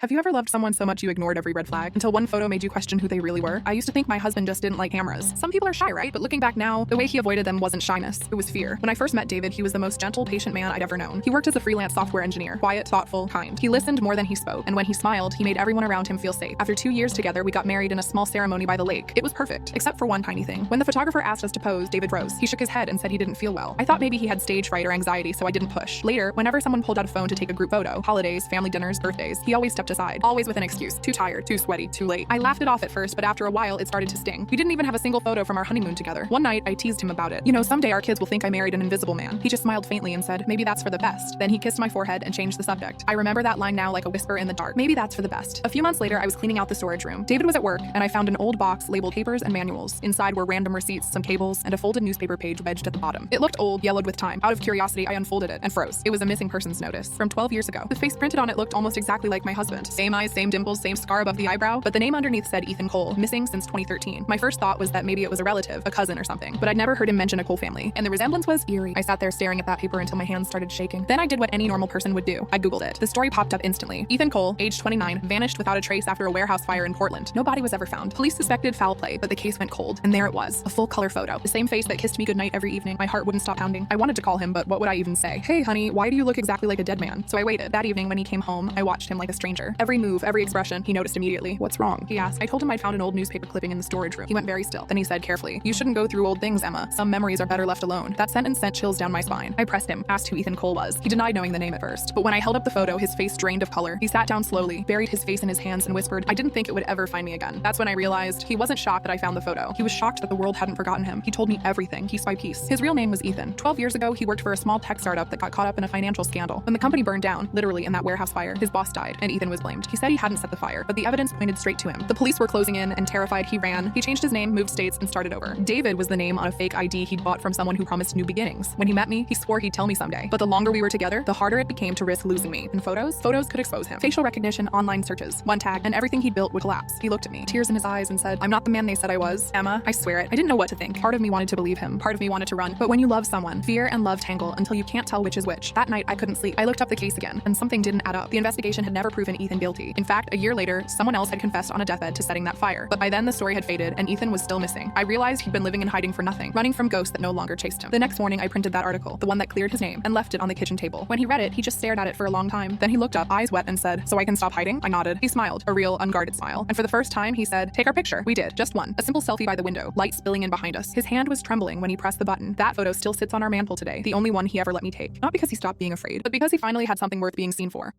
Have you ever loved someone so much you ignored every red flag until one photo made you question who they really were? I used to think my husband just didn't like cameras. Some people are shy, right? But looking back now, the way he avoided them wasn't shyness, it was fear. When I first met David, he was the most gentle, patient man I'd ever known. He worked as a freelance software engineer, quiet, thoughtful, kind. He listened more than he spoke, and when he smiled, he made everyone around him feel safe. After 2 years together, we got married in a small ceremony by the lake. It was perfect, except for one tiny thing. When the photographer asked us to pose, David rose. He shook his head and said he didn't feel well. I thought maybe he had stage fright or anxiety, so I didn't push. Later, whenever someone pulled out a phone to take a group photo, holidays, family dinners, birthdays, he always stepped aside, always with an excuse. Too tired, too sweaty, too late. I laughed it off at first, but after a while, it started to sting. We didn't even have a single photo from our honeymoon together. One night, I teased him about it. You know, someday our kids will think I married an invisible man. He just smiled faintly and said, maybe that's for the best. Then he kissed my forehead and changed the subject. I remember that line now like a whisper in the dark. Maybe that's for the best. A few months later, I was cleaning out the storage room. David was at work, and I found an old box labeled papers and manuals. Inside were random receipts, some cables, and a folded newspaper page wedged at the bottom. It looked old, yellowed with time. Out of curiosity, I unfolded it and froze. It was a missing persons notice from 12 years ago. The face printed on it looked almost exactly like my husband. Same eyes, same dimples, same scar above the eyebrow, but the name underneath said Ethan Cole, missing since 2013. My first thought was that maybe it was a relative, a cousin or something, but I'd never heard him mention a Cole family, and the resemblance was eerie. I sat there staring at that paper until my hands started shaking. Then I did what any normal person would do. I Googled it. The story popped up instantly. Ethan Cole, age 29, vanished without a trace after a warehouse fire in Portland. No body was ever found. Police suspected foul play, but the case went cold. And there it was, a full color photo. The same face that kissed me goodnight every evening. My heart wouldn't stop pounding. I wanted to call him, but what would I even say? Hey, honey, why do you look exactly like a dead man? So I waited. That evening when he came home, I watched him like a stranger. Every move, every expression, he noticed immediately. What's wrong? He asked. I told him I'd found an old newspaper clipping in the storage room. He went very still. Then he said carefully, you shouldn't go through old things, Emma. Some memories are better left alone. That sentence sent chills down my spine. I pressed him, asked who Ethan Cole was. He denied knowing the name at first, but when I held up the photo, his face drained of color. He sat down slowly, buried his face in his hands and whispered, I didn't think it would ever find me again. That's when I realized he wasn't shocked that I found the photo. He was shocked that the world hadn't forgotten him. He told me everything, piece by piece. His real name was Ethan. 12 years ago, he worked for a small tech startup that got caught up in a financial scandal. When the company burned down, literally in that warehouse fire, his boss died, and Ethan was blamed. He said he hadn't set the fire, but the evidence pointed straight to him. The police were closing in, and terrified, he ran. He changed his name, moved states, and started over. David was the name on a fake ID he'd bought from someone who promised new beginnings. When he met me, he swore he'd tell me someday. But the longer we were together, the harder it became to risk losing me. And photos could expose him. Facial recognition, online searches, one tag, and everything he built would collapse. He looked at me, tears in his eyes, and said, I'm not the man they said I was. Emma, I swear it. I didn't know what to think. Part of me wanted to believe him. Part of me wanted to run. But when you love someone, fear and love tangle until you can't tell which is which. That night, I couldn't sleep. I looked up the case again, and something didn't add up. The investigation had never proven Ethan guilty. In fact, a year later, someone else had confessed on a deathbed to setting that fire. But by then, the story had faded, and Ethan was still missing. I realized he'd been living in hiding for nothing, running from ghosts that no longer chased him. The next morning, I printed that article, the one that cleared his name, and left it on the kitchen table. When he read it, he just stared at it for a long time. Then he looked up, eyes wet, and said, so I can stop hiding? I nodded. He smiled, a real, unguarded smile. And for the first time, he said, take our picture. We did, just one. A simple selfie by the window, light spilling in behind us. His hand was trembling when he pressed the button. That photo still sits on our mantle today, the only one he ever let me take. Not because he stopped being afraid, but because he finally had something worth being seen for.